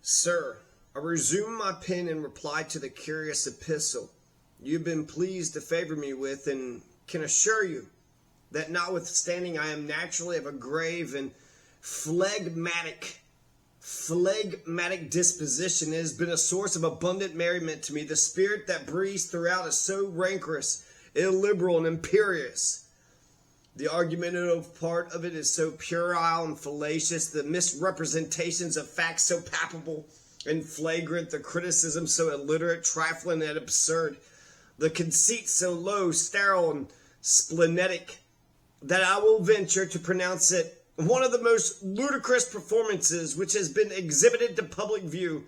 Sir, I resume my pen in reply to the curious epistle you have been pleased to favor me with, and can assure you that notwithstanding I am naturally of a grave and phlegmatic disposition, it has been a source of abundant merriment to me. The spirit that breathes throughout is so rancorous, illiberal, and imperious. The argumentative part of it is so puerile and fallacious, the misrepresentations of facts so palpable and flagrant, the criticism so illiterate, trifling, and absurd, the conceit so low, sterile, and splenetic, that I will venture to pronounce it one of the most ludicrous performances which has been exhibited to public view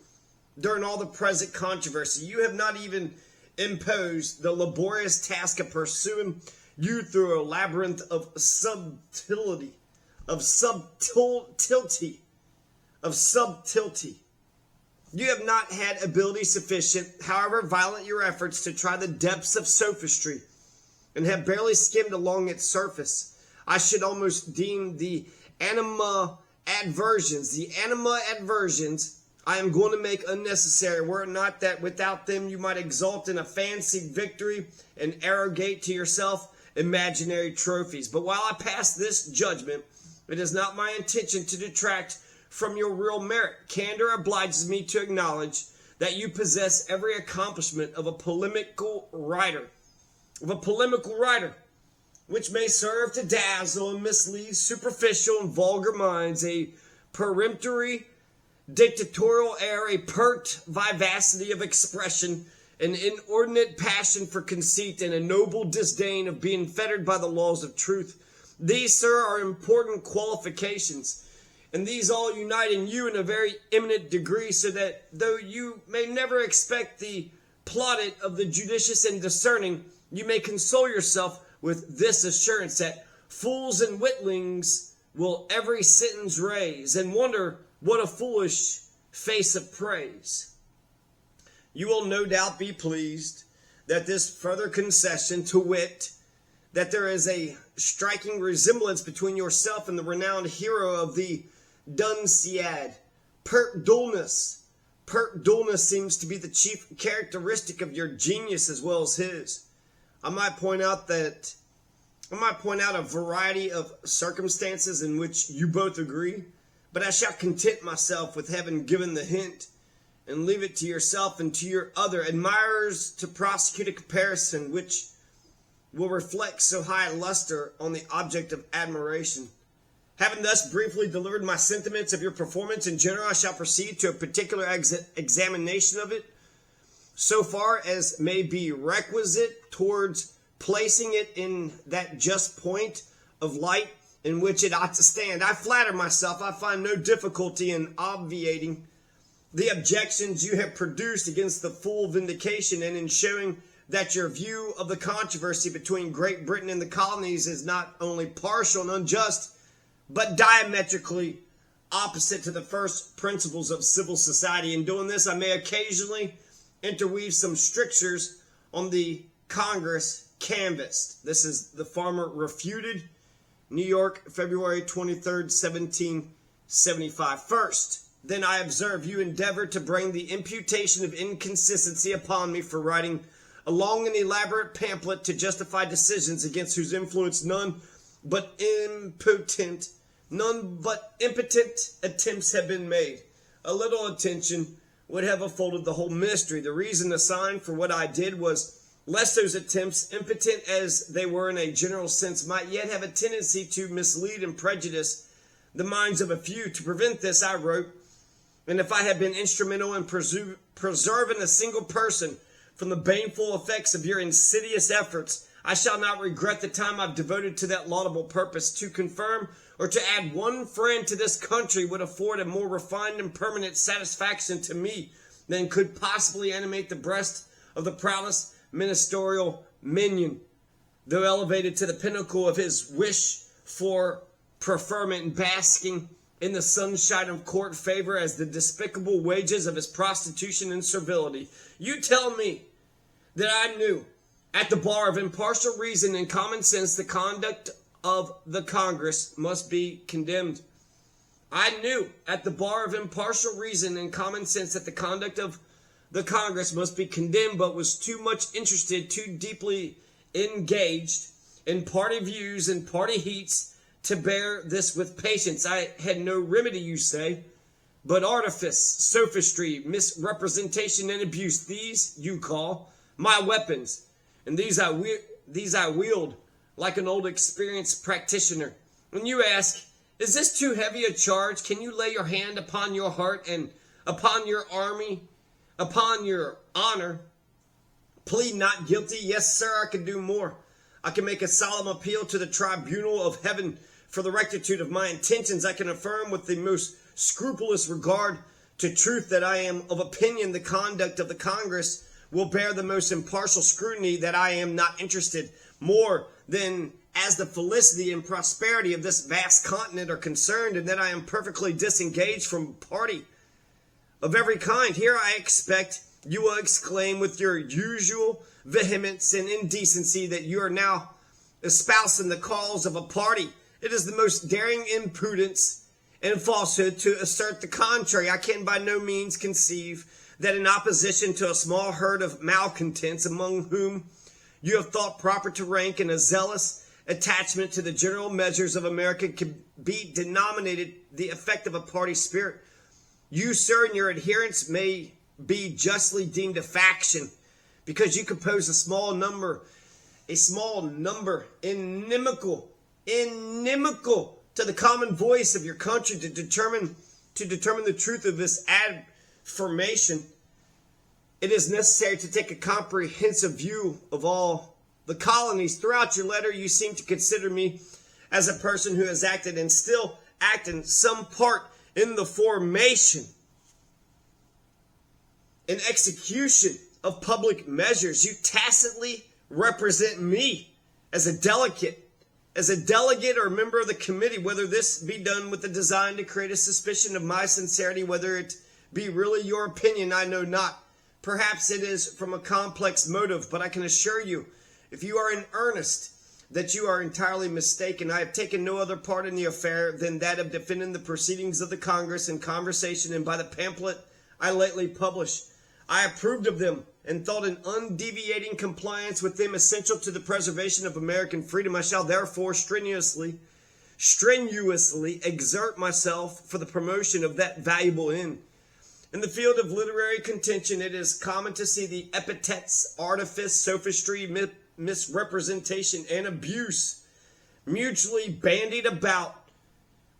during all the present controversy. You have not even imposed the laborious task of pursuing you through a labyrinth of subtlety. You have not had ability sufficient, however violent your efforts, to try the depths of sophistry, and have barely skimmed along its surface. I should almost deem the anima adversions I am going to make unnecessary, were it not that without them you might exult in a fancied victory and arrogate to yourself imaginary trophies. But while I pass this judgment, it is not my intention to detract from your real merit. Candor obliges me to acknowledge that you possess every accomplishment of a polemical writer, which may serve to dazzle and mislead superficial and vulgar minds, a peremptory dictatorial air, a pert vivacity of expression, an inordinate passion for conceit, and a noble disdain of being fettered by the laws of truth. These, sir, are important qualifications, and these all unite in you in a very eminent degree, so that though you may never expect the plaudit of the judicious and discerning, you may console yourself with this assurance, that fools and witlings will every sentence raise, and wonder what a foolish face of praise. You will no doubt be pleased that this further concession, to wit, that there is a striking resemblance between yourself and the renowned hero of the Dunciad, pert dullness. Pert dullness seems to be the chief characteristic of your genius as well as his. I might point out a variety of circumstances in which you both agree, but I shall content myself with having given the hint, and leave it to yourself and to your other admirers to prosecute a comparison which will reflect so high a luster on the object of admiration. Having thus briefly delivered my sentiments of your performance in general, I shall proceed to a particular examination of it, so far as may be requisite towards placing it in that just point of light in which it ought to stand. I flatter myself I find no difficulty in obviating the objections you have produced against the full vindication, and in showing that your view of the controversy between Great Britain and the colonies is not only partial and unjust, but diametrically opposite to the first principles of civil society. In doing this, I may occasionally interweave some strictures on the Congress canvassed. This is the Farmer Refuted, New York, February 23rd, 1775. First, then I observe you endeavor to bring the imputation of inconsistency upon me for writing a long and elaborate pamphlet to justify decisions against whose influence none but impotent attempts have been made. A little attention would have unfolded the whole mystery. The reason assigned for what I did was lest those attempts, impotent as they were in a general sense, might yet have a tendency to mislead and prejudice the minds of a few. To prevent this, I wrote, and if I had been instrumental in preserving a single person from the baneful effects of your insidious efforts, I shall not regret the time I've devoted to that laudable purpose. To confirm or to add one friend to this country would afford a more refined and permanent satisfaction to me than could possibly animate the breast of the proudest ministerial minion, though elevated to the pinnacle of his wish for preferment and basking in the sunshine of court favor as the despicable wages of his prostitution and servility. You tell me that I knew, at the bar of impartial reason and common sense, the conduct of the Congress must be condemned. I knew at the bar of impartial reason and common sense that the conduct of the Congress must be condemned, but was too much interested, too deeply engaged in party views and party heats to bear this with patience. I had no remedy, you say, but artifice, sophistry, misrepresentation, and abuse. These you call my weapons, and these I wield like an old experienced practitioner. When you ask, is this too heavy a charge? Can you lay your hand upon your heart and upon your army, upon your honor? Plead not guilty. Yes, sir, I can do more. I can make a solemn appeal to the tribunal of heaven for the rectitude of my intentions. I can affirm with the most scrupulous regard to truth that I am of opinion the conduct of the Congress will bear the most impartial scrutiny, that I am not interested more than as the felicity and prosperity of this vast continent are concerned, and that I am perfectly disengaged from party of every kind. Here I expect you will exclaim with your usual vehemence and indecency that you are now espousing the cause of a party. It is the most daring impudence and falsehood to assert the contrary. I can by no means conceive that in opposition to a small herd of malcontents, among whom you have thought proper to rank in a zealous attachment to the general measures of America, can be denominated the effect of a party spirit. You, sir, and your adherents may be justly deemed a faction, because you compose a small number inimical to the common voice of your country. To determine the truth of this affirmation, it is necessary to take a comprehensive view of all the colonies. Throughout your letter, you seem to consider me as a person who has acted and still acting some part in the formation and execution of public measures. You tacitly represent me as a delegate or member of the committee. Whether this be done with the design to create a suspicion of my sincerity, whether it be really your opinion, I know not. Perhaps it is from a complex motive, but I can assure you, if you are in earnest, that you are entirely mistaken. I have taken no other part in the affair than that of defending the proceedings of the Congress in conversation and by the pamphlet I lately published. I approved of them and thought an undeviating compliance with them essential to the preservation of American freedom. I shall therefore strenuously exert myself for the promotion of that valuable end. In the field of literary contention, it is common to see the epithets artifice, sophistry, misrepresentation, and abuse mutually bandied about.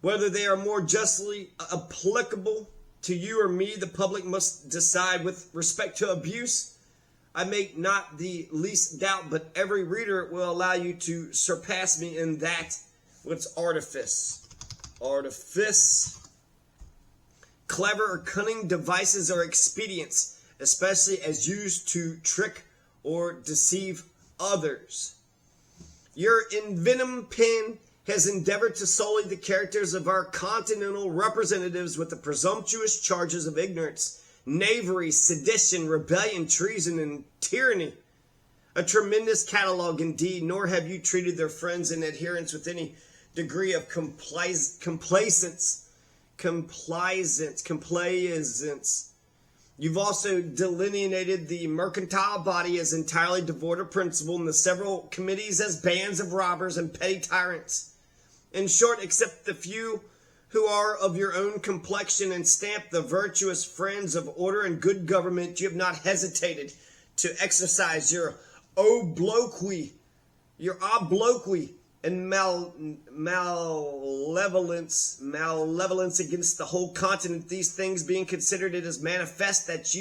Whether they are more justly applicable to you or me, the public must decide. With respect to abuse, I make not the least doubt, but every reader will allow you to surpass me in that. What's artifice? Artifice. Clever or cunning devices or expedients, especially as used to trick or deceive others. Your envenomed pen has endeavored to sully the characters of our continental representatives with the presumptuous charges of ignorance, knavery, sedition, rebellion, treason, and tyranny. A tremendous catalogue indeed, nor have you treated their friends and adherents with any degree of complaisance. You've also delineated the mercantile body as entirely devoid of principle, and the several committees as bands of robbers and petty tyrants. In short, except the few who are of your own complexion and stamp the virtuous friends of order and good government, you have not hesitated to exercise your obloquy and malevolence against the whole continent. These things being considered, it is manifest that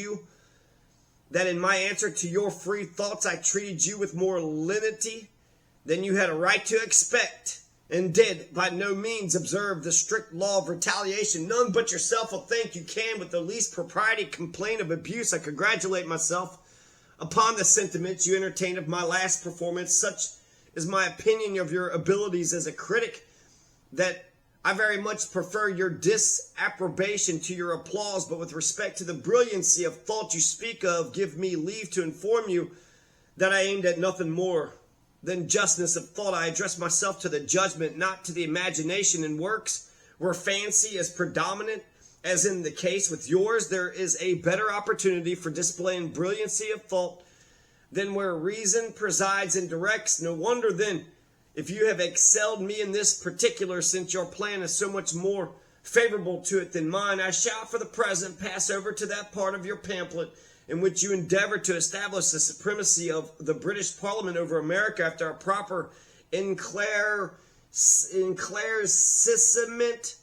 in my answer to your free thoughts, I treated you with more lenity than you had a right to expect, and did by no means observe the strict law of retaliation. None but yourself will think you can with the least propriety complain of abuse. I congratulate myself upon the sentiments you entertained of my last performance. Such is my opinion of your abilities as a critic, that I very much prefer your disapprobation to your applause. But with respect to the brilliancy of thought you speak of, give me leave to inform you that I aimed at nothing more than justness of thought. I address myself to the judgment, not to the imagination, and works where fancy is predominant, as in the case with yours, there is a better opportunity for displaying brilliancy of thought than where reason presides and directs. No wonder then, if you have excelled me in this particular, since your plan is so much more favorable to it than mine, I shall for the present pass over to that part of your pamphlet in which you endeavor to establish the supremacy of the British Parliament over America after a proper enclaircissement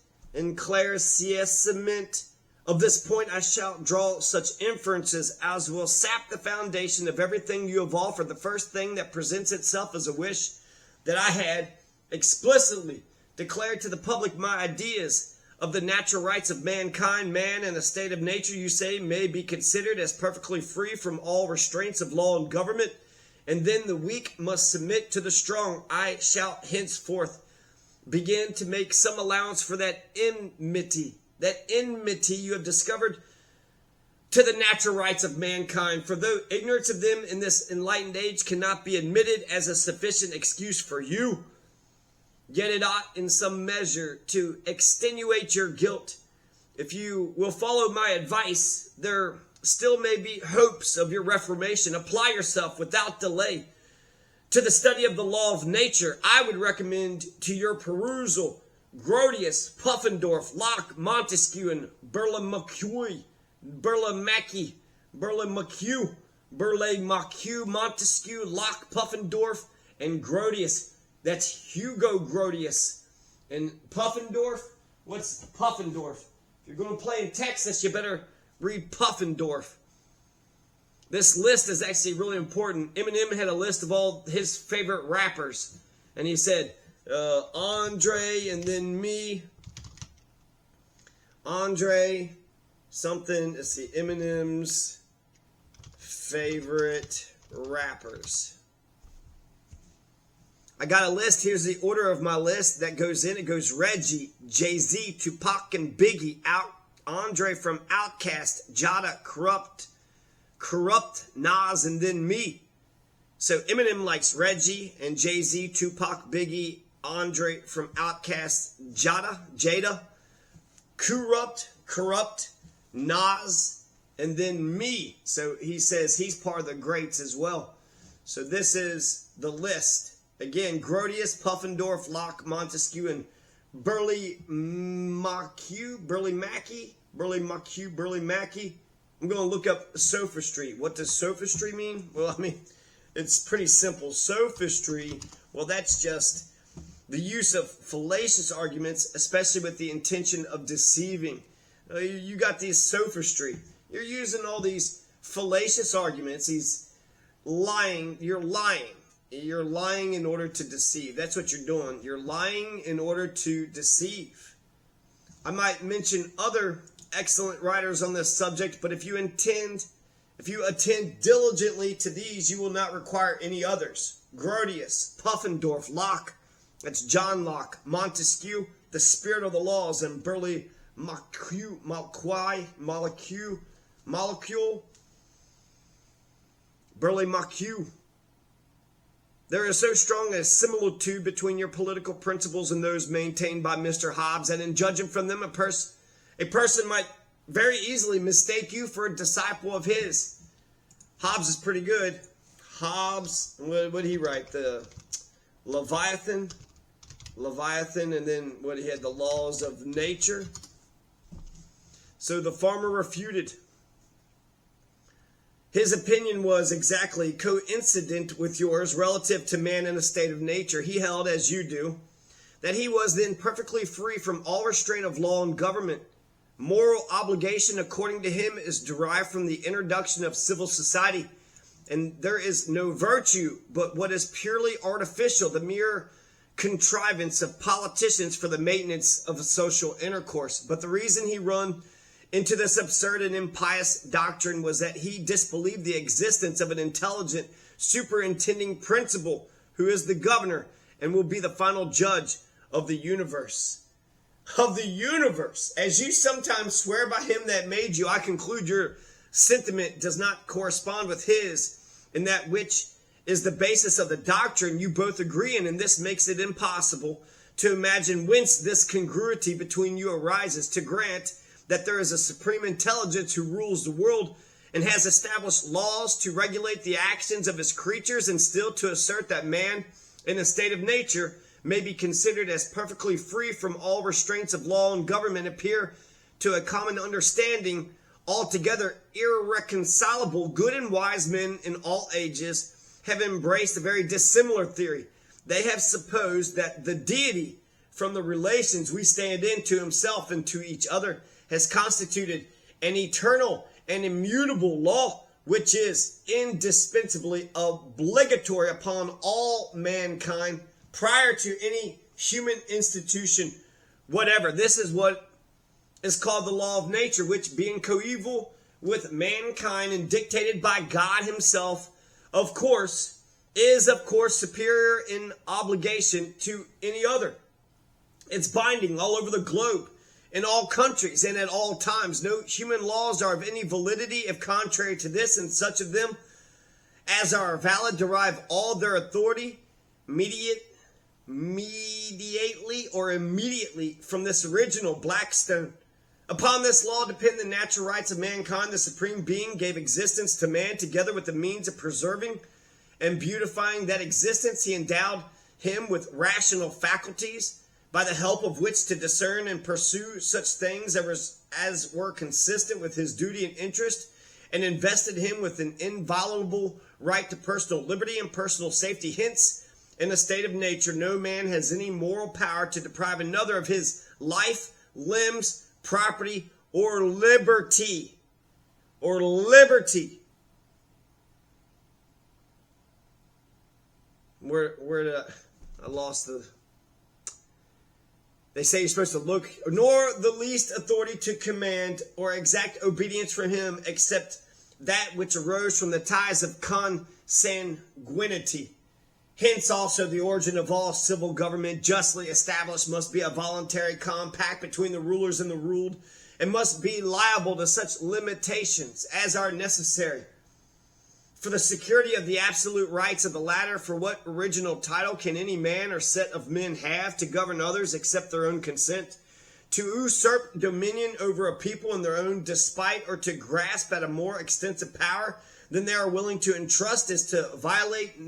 of this point. I shall draw such inferences as will sap the foundation of everything you have offered. The first thing that presents itself is a wish that I had explicitly declared to the public my ideas of the natural rights of mankind. Man in a state of nature, you say, may be considered as perfectly free from all restraints of law and government, and then the weak must submit to the strong. I shall henceforth begin to make some allowance for that enmity you have discovered to the natural rights of mankind. For though ignorance of them in this enlightened age cannot be admitted as a sufficient excuse for you, yet it ought in some measure to extenuate your guilt. If you will follow my advice, there still may be hopes of your reformation. Apply yourself without delay to the study of the law of nature. I would recommend to your perusal Grotius, Puffendorf, Locke, Montesquieu, and Burle-Marquieu, Montesquieu, Locke, Puffendorf, and Grotius. That's Hugo Grotius. And Puffendorf, what's Puffendorf? If you're going to play in Texas, you better read Puffendorf. This list is actually really important. Eminem had a list of all his favorite rappers. And he said, Andre, and then me. Andre, something, let's see, Eminem's favorite rappers. I got a list. Here's the order of my list that goes in. It goes Reggie, Jay-Z, Tupac, and Biggie. Andre from Outkast, Jada, Corrupt, Nas, and then me. So Eminem likes Reggie and Jay-Z, Tupac, Biggie, Andre from Outkast, Jada, Corrupt, Nas, and then me. So he says he's part of the greats as well. So this is the list. Again, Grotius, Puffendorf, Locke, Montesquieu, and Burle-Marquieu. I'm going to look up sophistry. What does sophistry mean? Well, I mean, it's pretty simple. Sophistry, well, that's just the use of fallacious arguments, especially with the intention of deceiving. You got these sophistry. You're using all these fallacious arguments. He's lying. You're lying. You're lying in order to deceive. That's what you're doing. You're lying in order to deceive. I might mention other excellent writers on this subject, but if you attend diligently to these, you will not require any others. Grotius, Puffendorf, Locke, that's John Locke, Montesquieu, the spirit of the laws, and Burle-Marquieu, Burle-Marquieu. There is so strong a similitude between your political principles and those maintained by Mr. Hobbes, and in judging from them, a person might very easily mistake you for a disciple of his. Hobbes is pretty good. Hobbes, what did he write? The Leviathan, and then what he had, the laws of nature. So the farmer refuted. His opinion was exactly coincident with yours relative to man in a state of nature. He held, as you do, that he was then perfectly free from all restraint of law and government. Moral obligation, according to him, is derived from the introduction of civil society, and there is no virtue but what is purely artificial, the mere contrivance of politicians for the maintenance of a social intercourse. But the reason he run into this absurd and impious doctrine was that he disbelieved the existence of an intelligent, superintending principle who is the governor and will be the final judge of the universe. Of the universe. As you sometimes swear by him that made you, I conclude your sentiment does not correspond with his, in that which is the basis of the doctrine you both agree in, and this makes it impossible to imagine whence this congruity between you arises, to grant that there is a supreme intelligence who rules the world and has established laws to regulate the actions of his creatures, and still to assert that man, in a state of nature, may be considered as perfectly free from all restraints of law and government, appear to a common understanding altogether irreconcilable. Good and wise men in all ages have embraced a very dissimilar theory. They have supposed that the deity, from the relations we stand in to himself and to each other, has constituted an eternal and immutable law, which is indispensably obligatory upon all mankind prior to any human institution whatever. This is what is called the law of nature, which, being coeval with mankind and dictated by God himself, is of course superior in obligation to any other. It's binding all over the globe, in all countries and at all times. No human laws are of any validity if contrary to this, and such of them as are valid derive all their authority mediately or immediately from this original Blackstone. Upon this law depend the natural rights of mankind. The Supreme Being gave existence to man, together with the means of preserving and beautifying that existence. He endowed him with rational faculties, by the help of which to discern and pursue such things as were consistent with his duty and interest, and invested him with an inviolable right to personal liberty and personal safety. Hence, in a state of nature, no man has any moral power to deprive another of his life, limbs, property, or liberty. Or liberty. I lost the... They say you're supposed to look, nor the least authority to command or exact obedience from him, except that which arose from the ties of consanguinity. Hence also the origin of all civil government justly established must be a voluntary compact between the rulers and the ruled, and must be liable to such limitations as are necessary for the security of the absolute rights of the latter. For what original title can any man or set of men have to govern others except their own consent? To usurp dominion over a people in their own despite, or to grasp at a more extensive power than they are willing to entrust, is to violate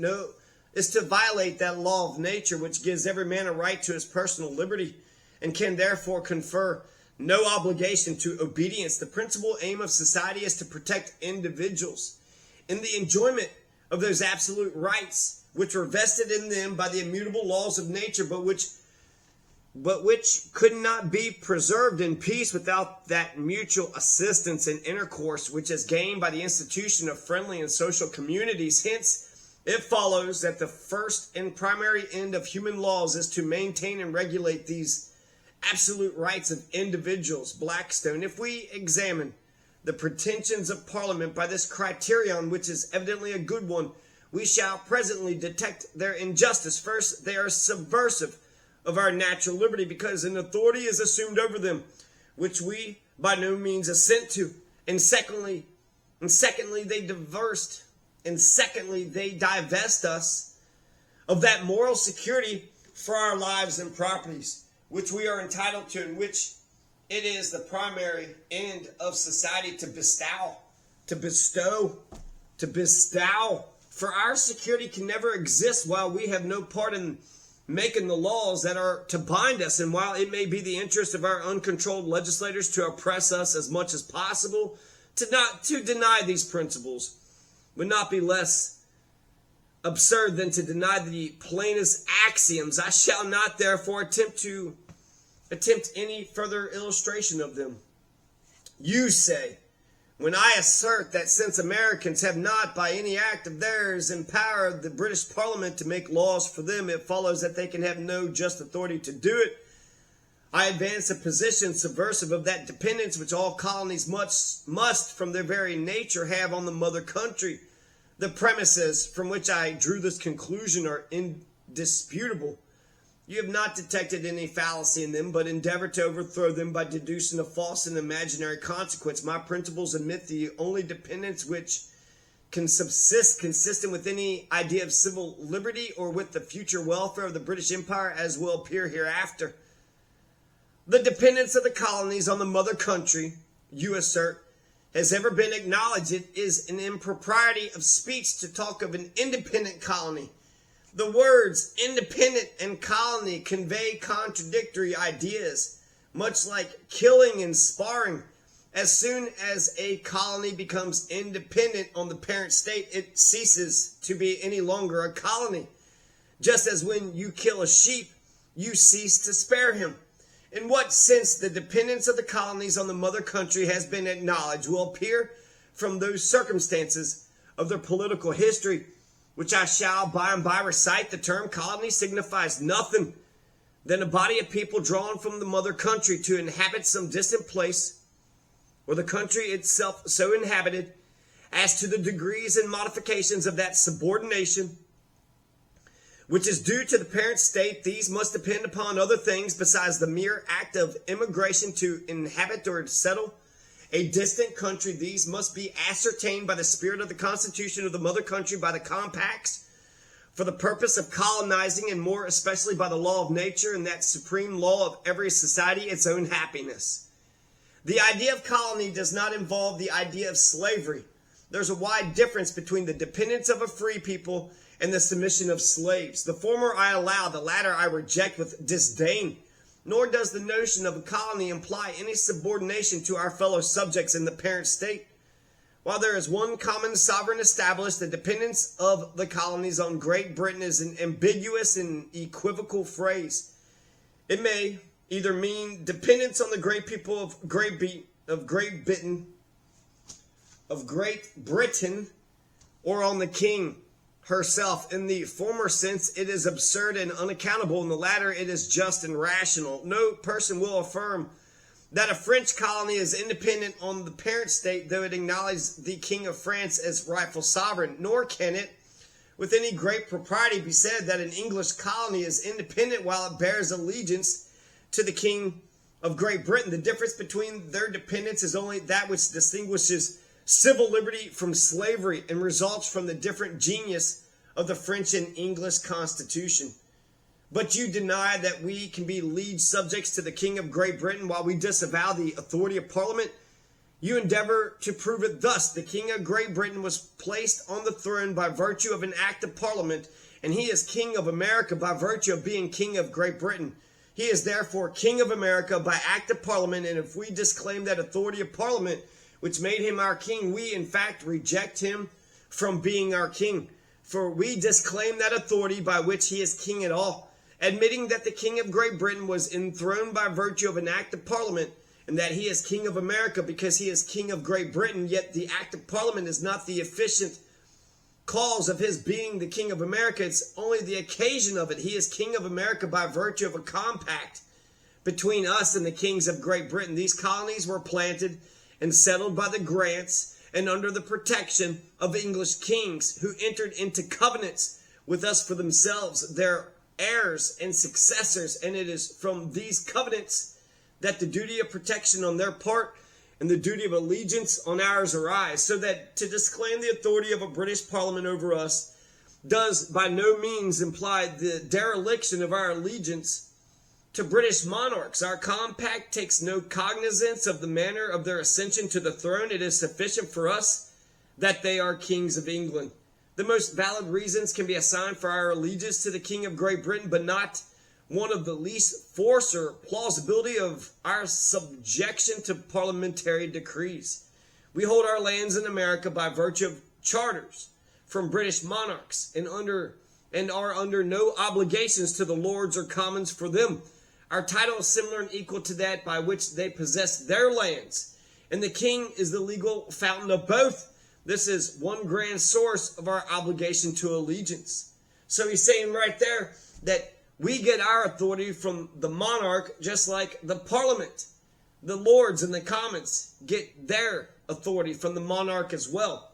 that law of nature which gives every man a right to his personal liberty, and can therefore confer no obligation to obedience. The principal aim of society is to protect individuals in the enjoyment of those absolute rights which were vested in them by the immutable laws of nature, but which could not be preserved in peace without that mutual assistance and intercourse which is gained by the institution of friendly and social communities. Hence, it follows that the first and primary end of human laws is to maintain and regulate these absolute rights of individuals. Blackstone. If we examine the pretensions of Parliament by this criterion, which is evidently a good one, we shall presently detect their injustice. First, they are subversive of our natural liberty, because an authority is assumed over them which we by no means assent to. And secondly, they divest us of that moral security for our lives and properties which we are entitled to, and which it is the primary end of society to bestow. For our security can never exist while we have no part in making the laws that are to bind us, and while it may be the interest of our uncontrolled legislators to oppress us as much as possible, to deny these principles would not be less absurd than to deny the plainest axioms. I shall not therefore attempt any further illustration of them. You say, when I assert that since Americans have not by any act of theirs empowered the British Parliament to make laws for them, it follows that they can have no just authority to do it. I advance a position subversive of that dependence which all colonies must from their very nature have on the mother country. The premises from which I drew this conclusion are indisputable. You have not detected any fallacy in them, but endeavor to overthrow them by deducing a false and imaginary consequence. My principles admit the only dependence which can subsist consistent with any idea of civil liberty or with the future welfare of the British Empire, as will appear hereafter. The dependence of the colonies on the mother country, you assert, has ever been acknowledged. It is an impropriety of speech to talk of an independent colony. The words independent and colony convey contradictory ideas, much like killing and sparring. As soon as a colony becomes independent on the parent state, it ceases to be any longer a colony. Just as when you kill a sheep, you cease to spare him. In what sense the dependence of the colonies on the mother country has been acknowledged will appear from those circumstances of their political history, which I shall by and by recite. The term colony signifies nothing than a body of people drawn from the mother country to inhabit some distant place, or the country itself so inhabited as to the degrees and modifications of that subordination which is due to the parent state. These must depend upon other things besides the mere act of immigration to inhabit or settle a distant country. These must be ascertained by the spirit of the constitution of the mother country, by the compacts for the purpose of colonizing, and more especially by the law of nature and that supreme law of every society, its own happiness. The idea of colony does not involve the idea of slavery. There's a wide difference between the dependence of a free people and the submission of slaves. The former I allow, the latter I reject with disdain. Nor does the notion of a colony imply any subordination to our fellow subjects in the parent state. While there is one common sovereign established, the dependence of the colonies on Great Britain is an ambiguous and equivocal phrase. It may either mean dependence on the great people of Great Britain, or on the king herself. In the former sense, it is absurd and unaccountable. In the latter, it is just and rational. No person will affirm that a French colony is independent on the parent state, though it acknowledges the King of France as rightful sovereign. Nor can it, with any great propriety, be said that an English colony is independent while it bears allegiance to the King of Great Britain. The difference between their dependence is only that which distinguishes civil liberty from slavery and results from the different genius of the French and English constitution. But you deny that we can be liege subjects to the King of Great Britain while we disavow the authority of Parliament. You endeavor to prove it thus. The King of Great Britain was placed on the throne by virtue of an act of Parliament, and he is King of America by virtue of being King of Great Britain. He is therefore King of America by act of Parliament, and if we disclaim that authority of Parliament which made him our king, we in fact reject him from being our king. For we disclaim that authority by which he is king at all, admitting that the King of Great Britain was enthroned by virtue of an act of Parliament, and that he is King of America because he is King of Great Britain. Yet the act of Parliament is not the efficient cause of his being the King of America. It's only the occasion of it. He is King of America by virtue of a compact between us and the kings of Great Britain. These colonies were planted and settled by the grants and under the protection of English kings, who entered into covenants with us for themselves, their heirs and successors. And it is from these covenants that the duty of protection on their part and the duty of allegiance on ours arise. So that to disclaim the authority of a British Parliament over us does by no means imply the dereliction of our allegiance to British monarchs. Our compact takes no cognizance of the manner of their ascension to the throne. It is sufficient for us that they are kings of England. The most valid reasons can be assigned for our allegiance to the King of Great Britain, but not one of the least force or plausibility of our subjection to parliamentary decrees. We hold our lands in America by virtue of charters from British monarchs, and are under no obligations to the lords or commons for them. Our title is similar and equal to that by which they possess their lands, and the king is the legal fountain of both. This is one grand source of our obligation to allegiance. So he's saying right there that we get our authority from the monarch, just like the parliament. The lords and the commons get their authority from the monarch as well.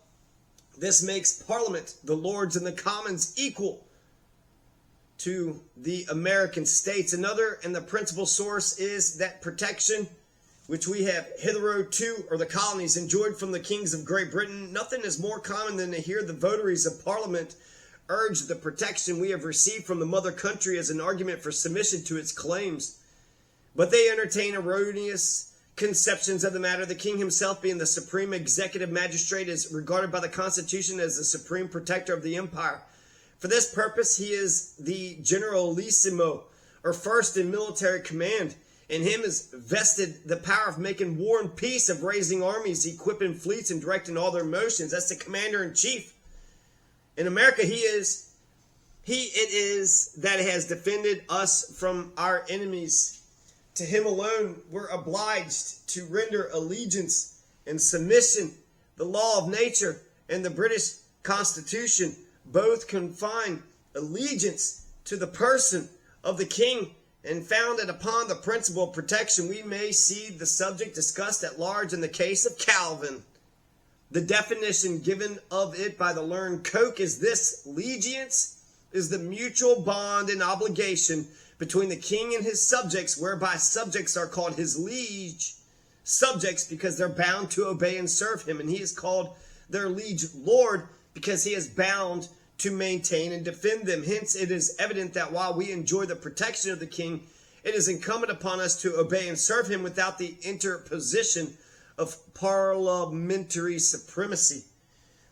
This makes parliament, the lords and the commons, equal to the American states. Another and the principal source is that protection which we have hitherto, or the colonies, enjoyed from the kings of Great Britain, nothing is more common than to hear the votaries of Parliament urge the protection we have received from the mother country as an argument for submission to its claims. But they entertain erroneous conceptions of the matter. The king himself, being the supreme executive magistrate, is regarded by the Constitution as the supreme protector of the empire. For this purpose, he is the generalissimo, or first in military command. In him is vested the power of making war and peace, of raising armies, equipping fleets, and directing all their motions. That's the commander-in-chief. In America, it is that has defended us from our enemies. To him alone we're obliged to render allegiance and submission. The law of nature and the British Constitution both confine allegiance to the person of the king, and founded upon the principle of protection. We may see the subject discussed at large in the case of Calvin. The definition given of it by the learned Coke is this: allegiance is the mutual bond and obligation between the king and his subjects, whereby subjects are called his liege subjects because they're bound to obey and serve him, and he is called their liege lord because he is bound to maintain and defend them. Hence, it is evident that while we enjoy the protection of the king, it is incumbent upon us to obey and serve him without the interposition of parliamentary supremacy.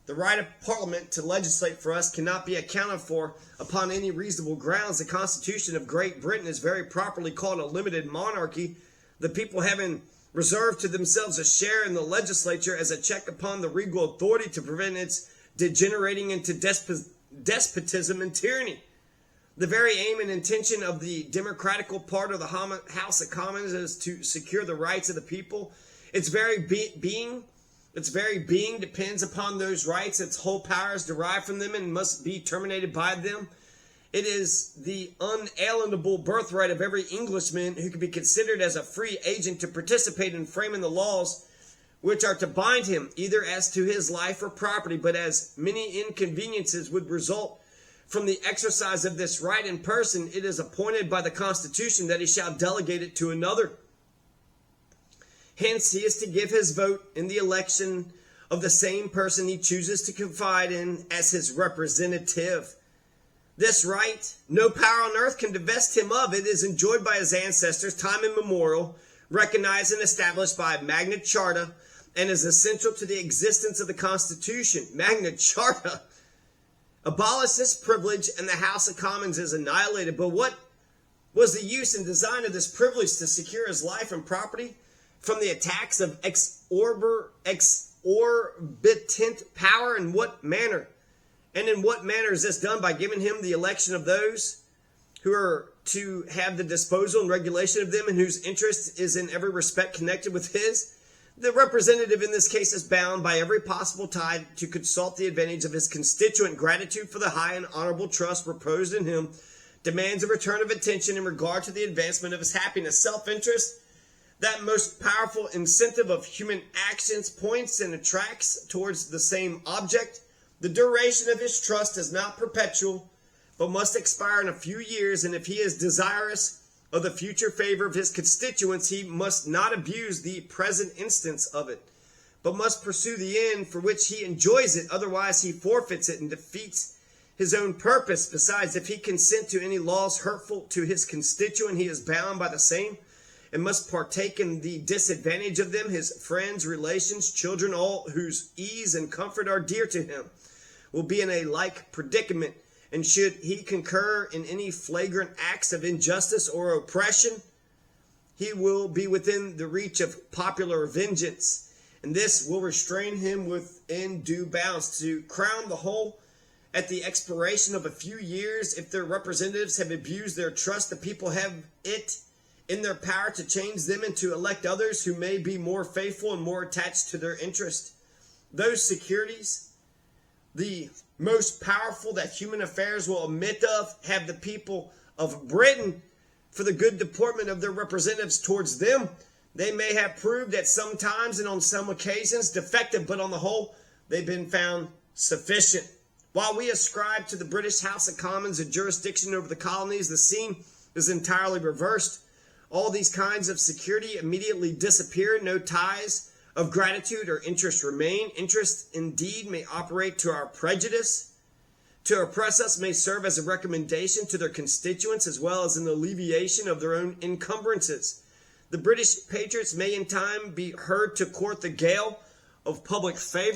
The right of Parliament to legislate for us cannot be accounted for upon any reasonable grounds. The Constitution of Great Britain is very properly called a limited monarchy, the people having reserved to themselves a share in the legislature as a check upon the regal authority to prevent its degenerating into despotism and tyranny. The very aim and intention of the democratical part of the House of Commons is to secure the rights of the people. Its very being depends upon those rights. Its whole power is derived from them and must be terminated by them. It is the unalienable birthright of every Englishman who can be considered as a free agent to participate in framing the laws which are to bind him, either as to his life or property. But as many inconveniences would result from the exercise of this right in person, it is appointed by the Constitution that he shall delegate it to another. Hence, he is to give his vote in the election of the same person he chooses to confide in as his representative. This right, no power on earth can divest him of. It is enjoyed by his ancestors, time immemorial, recognized and established by Magna Charta, and is essential to the existence of the Constitution. Magna Charta abolished this privilege, and the House of Commons is annihilated. But what was the use and design of this privilege? To secure his life and property from the attacks of exorbitant power? In what manner? And in what manner is this done? By giving him the election of those who are to have the disposal and regulation of them, and whose interest is in every respect connected with his. The representative in this case is bound by every possible tie to consult the advantage of his constituent. Gratitude for the high and honorable trust reposed in him demands a return of attention in regard to the advancement of his happiness. Self-interest, that most powerful incentive of human actions, points and attracts towards the same object. The duration of his trust is not perpetual, but must expire in a few years, and if he is desirous of the future favor of his constituents, he must not abuse the present instance of it, but must pursue the end for which he enjoys it. Otherwise he forfeits it and defeats his own purpose. Besides, if he consent to any laws hurtful to his constituent, he is bound by the same, and must partake in the disadvantage of them. His friends, relations, children, all whose ease and comfort are dear to him, will be in a like predicament. And should he concur in any flagrant acts of injustice or oppression, he will be within the reach of popular vengeance, and this will restrain him within due bounds. To crown the whole, at the expiration of a few years, if their representatives have abused their trust, the people have it in their power to change them and to elect others who may be more faithful and more attached to their interest. Those securities, the most powerful that human affairs will admit of, have the people of Britain for the good deportment of their representatives towards them. They may have proved at some times and on some occasions defective, but on the whole, they've been found sufficient. While we ascribe to the British House of Commons a jurisdiction over the colonies, the scene is entirely reversed. all these kinds of security immediately disappear. No ties of gratitude or interest remain. Interest indeed may operate to our prejudice. To oppress us may serve as a recommendation to their constituents as well as an alleviation of their own encumbrances. The British patriots may in time be heard to court the gale of public favor.